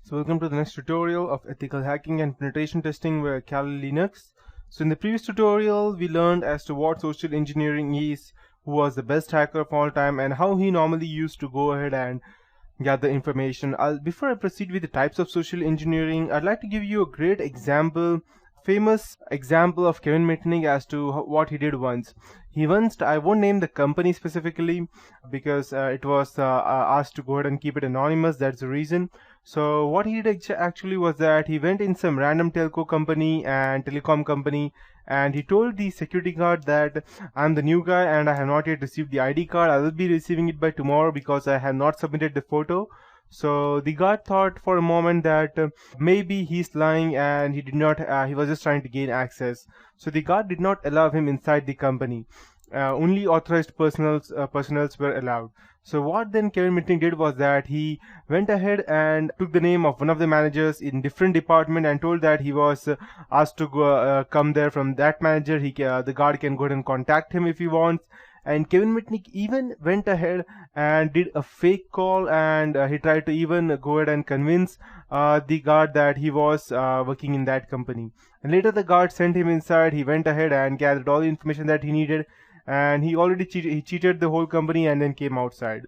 So welcome to the next tutorial of ethical hacking and penetration testing with Kali Linux. So in the previous tutorial we learned as to what social engineering is, who was the best hacker of all time, and how he normally used to go ahead and gather information. Before I proceed with the types of social engineering, I'd like to give you a great example, famous example of Kevin Mitnick as to what he did once. I won't name the company specifically because it was asked to go ahead and keep it anonymous. That's the reason. So what he did actually was that he went in some random telco company and telecom company, and he told the security guard that I'm the new guy and I have not yet received the ID card. I will be receiving it by tomorrow because I have not submitted the photo. So the guard thought for a moment that maybe he's lying and he did not. He was just trying to gain access. So the guard did not allow him inside the company. Only authorized personals were allowed. So what then Kevin Mitnick did was that he went ahead and took the name of one of the managers in different department and told that he was asked to come there from that manager. The guard can go ahead and contact him if he wants. And Kevin Mitnick even went ahead and did a fake call, and he tried to even go ahead and convince the guard that he was working in that company. And later the guard sent him inside. He went ahead and gathered all the information that he needed, and he cheated the whole company and then came outside.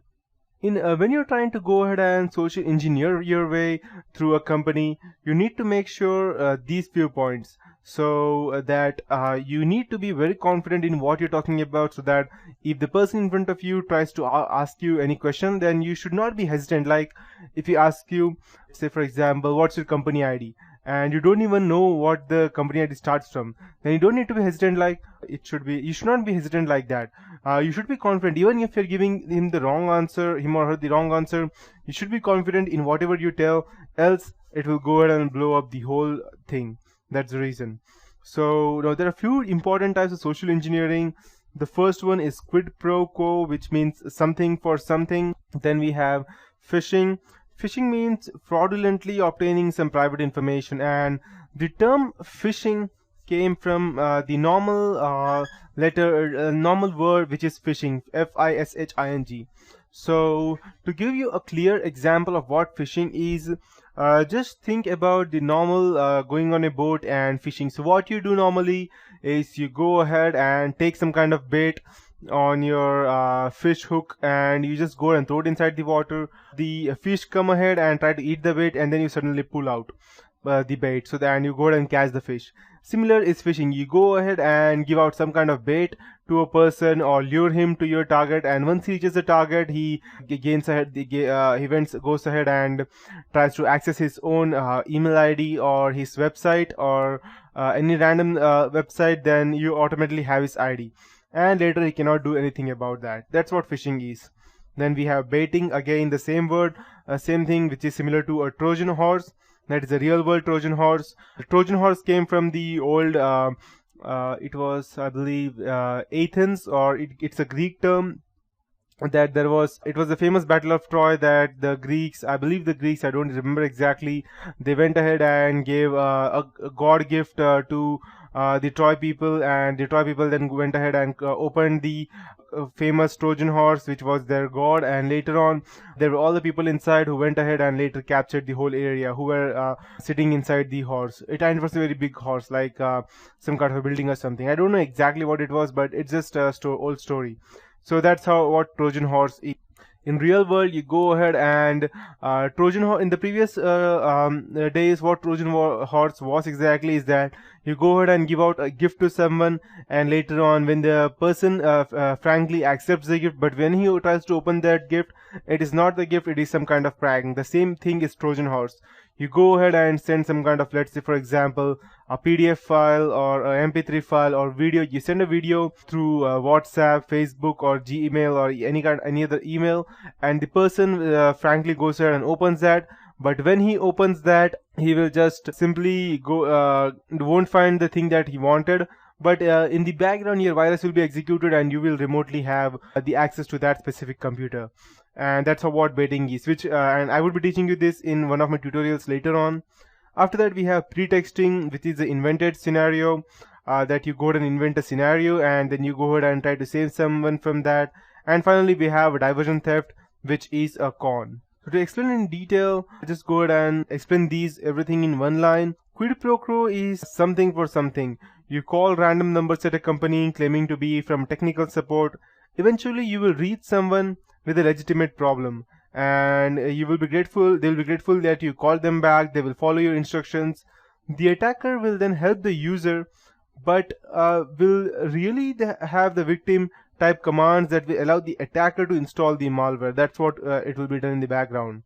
When you're trying to go ahead and social engineer your way through a company, you need to make sure these few points. So that you need to be very confident in what you're talking about, so that if the person in front of you tries to ask you any question, then you should not be hesitant. Like if he asks you, say for example, what's your company ID, and you don't even know what the company ID starts from, then you don't need to be hesitant. Like you should not be hesitant like that. You should be confident. Even if you're giving him the wrong answer, him or her the wrong answer, you should be confident in whatever you tell, else it will go ahead and blow up the whole thing. That's the reason. So now there are a few important types of social engineering. The first one is quid pro quo, which means something for something. Then we have phishing. Phishing means fraudulently obtaining some private information, and the term phishing came from the normal word, which is phishing, F-I-S-H-I-N-G. So to give you a clear example of what phishing is, just think about the normal going on a boat and fishing. So what you do normally is you go ahead and take some kind of bait on your fish hook, and you just go and throw it inside the water. The fish come ahead and try to eat the bait, and then you suddenly pull out the bait, so that you go ahead and catch the fish. Similar is fishing. You go ahead and give out some kind of bait to a person or lure him to your target, and once he reaches the target, he goes ahead and tries to access his own email ID or his website or any random website. Then you automatically have his ID, and later he cannot do anything about that. That's what phishing is. Then we have baiting, again the same word, same thing, which is similar to a Trojan horse. That is a real world Trojan horse. The Trojan horse came from the old, it was, I believe, Athens, or it's a Greek term. That it was the famous battle of Troy, that the Greeks, I believe the Greeks, I don't remember exactly, they went ahead and gave a god gift to the Troy people, and the Troy people then went ahead and opened the famous Trojan horse, which was their god, and later on there were all the people inside who went ahead and later captured the whole area, who were sitting inside the horse. It was a very big horse, like some kind of a building or something. I don't know exactly what it was, but it's just a old story. So that's what Trojan horse is. In real world, you go ahead and Trojan horse, in the previous days, what Trojan horse was exactly is that you go ahead and give out a gift to someone, and later on when the person frankly accepts the gift, but when he tries to open that gift, it is not the gift, it is some kind of prank. The same thing is Trojan horse. You go ahead and send some kind of, let's say for example, a PDF file or a MP3 file or video. You send a video through WhatsApp, Facebook, or Gmail, or any other email, and the person frankly goes ahead and opens that. But when he opens that, he will just simply won't find the thing that he wanted. But in the background, your virus will be executed, and you will remotely have the access to that specific computer. And that's what baiting is, and I will be teaching you this in one of my tutorials later on. After that, we have pretexting, which is the invented scenario, that you go ahead and invent a scenario, and then you go ahead and try to save someone from that. And finally, we have diversion theft, which is a con. So to explain in detail, just go ahead and explain these everything in one line. Quid pro quo is something for something. You call random numbers at a company claiming to be from technical support. Eventually you will reach someone with a legitimate problem, and you will be grateful, they will be grateful that you called them back, they will follow your instructions. The attacker will then help the user, but will really have the victim type commands that will allow the attacker to install the malware. That's what it will be done in the background.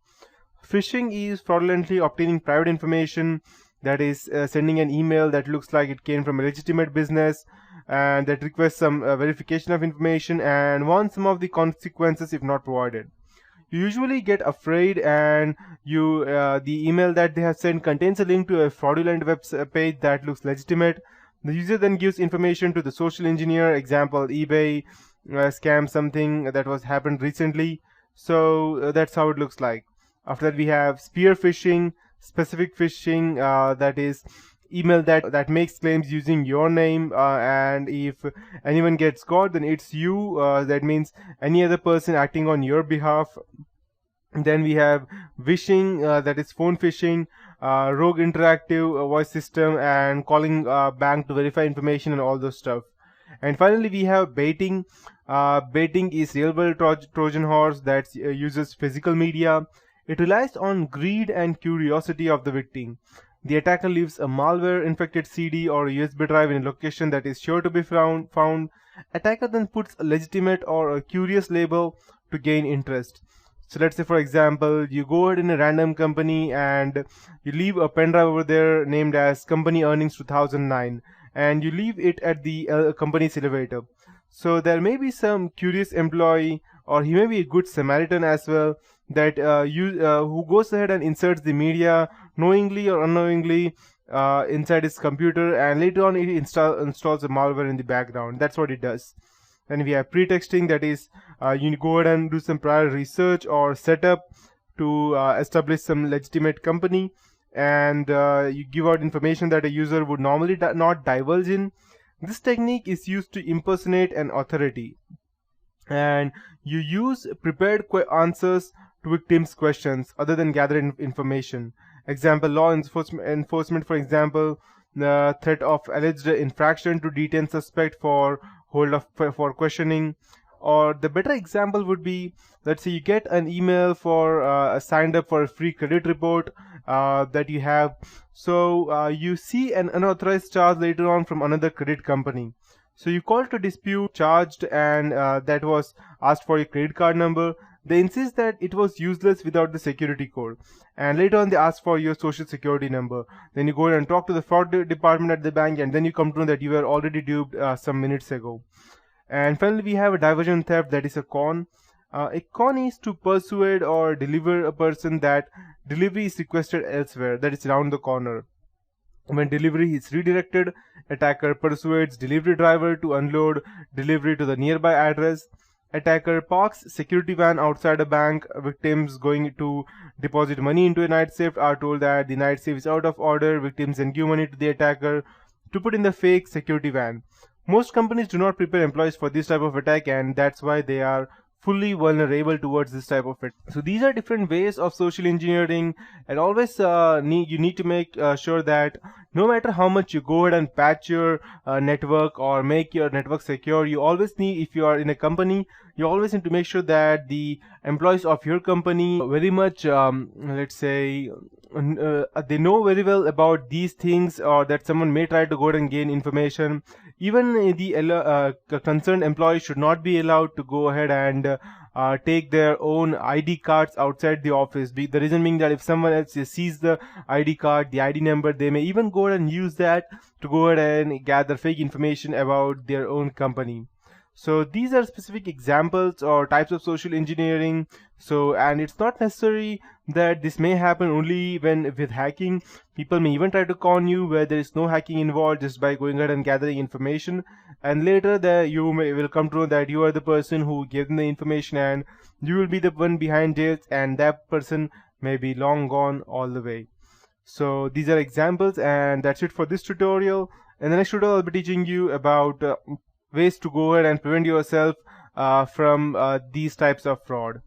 Phishing is fraudulently obtaining private information, that is sending an email that looks like it came from a legitimate business and that requests some verification of information and wants some of the consequences if not provided. You usually get afraid, and the email that they have sent contains a link to a fraudulent web page that looks legitimate. The user then gives information to the social engineer, example eBay scam, something that was happened recently. So that's how it looks like. After that we have spear phishing, specific phishing, that is email that makes claims using your name, and if anyone gets caught, then it's you, that means any other person acting on your behalf. Then we have vishing, that is phone phishing, rogue interactive voice system, and calling bank to verify information and all those stuff. And finally we have baiting. Baiting is real world Trojan horse that uses physical media. It relies on greed and curiosity of the victim. The attacker leaves a malware infected CD or a USB drive in a location that is sure to be found. Attacker then puts a legitimate or a curious label to gain interest. So let's say, for example, you go ahead in a random company and you leave a pen drive over there named as Company Earnings 2009, and you leave it at the company's elevator. So there may be some curious employee, or he may be a good Samaritan as well, that who goes ahead and inserts the media knowingly or unknowingly inside his computer, and later on he installs a malware in the background. That's what it does. Then we have pretexting, that is you go ahead and do some prior research or setup to establish some legitimate company, and you give out information that a user would normally not divulge in. This technique is used to impersonate an authority, and you use prepared answers to victims' questions other than gathered information. Example, law enforcement, for example, the threat of alleged infraction to detain suspect for questioning. Or the better example would be, let's say you get an email for signed up for a free credit report that you have. So you see an unauthorized charge later on from another credit company. So you call to dispute charged, and that was asked for your credit card number. They insist that it was useless without the security code, and later on they ask for your social security number. Then you go and talk to the fraud department at the bank, and then you come to know that you were already duped some minutes ago. And finally we have a diversion theft, that is a con. A con is to persuade or deliver a person that delivery is requested elsewhere, that is around the corner. When delivery is redirected, attacker persuades delivery driver to unload delivery to the nearby address. Attacker parks security van outside a bank. Victims going to deposit money into a night safe are told that the night safe is out of order. Victims then give money to the attacker to put in the fake security van. Most companies do not prepare employees for this type of attack, and that's why they are fully vulnerable towards this type of it. So these are different ways of social engineering, and always you need to make sure that no matter how much you go ahead and patch your network or make your network secure, you always need, if you are in a company, you always need to make sure that the employees of your company very much let's say they know very well about these things, or that someone may try to go ahead and gain information. Even the concerned employee should not be allowed to go ahead and take their own ID cards outside the office. The reason being that if someone else sees the ID card, the ID number, they may even go ahead and use that to go ahead and gather fake information about their own company. So these are specific examples or types of social engineering. So, and it's not necessary that this may happen only when with hacking. People may even try to con you where there is no hacking involved, just by going ahead and gathering information, and later will come to know that you are the person who gave them the information, and you will be the one behind it, and that person may be long gone all the way. So these are examples, and that's it for this tutorial. In the next tutorial I'll be teaching you about ways to go ahead and prevent yourself from these types of fraud.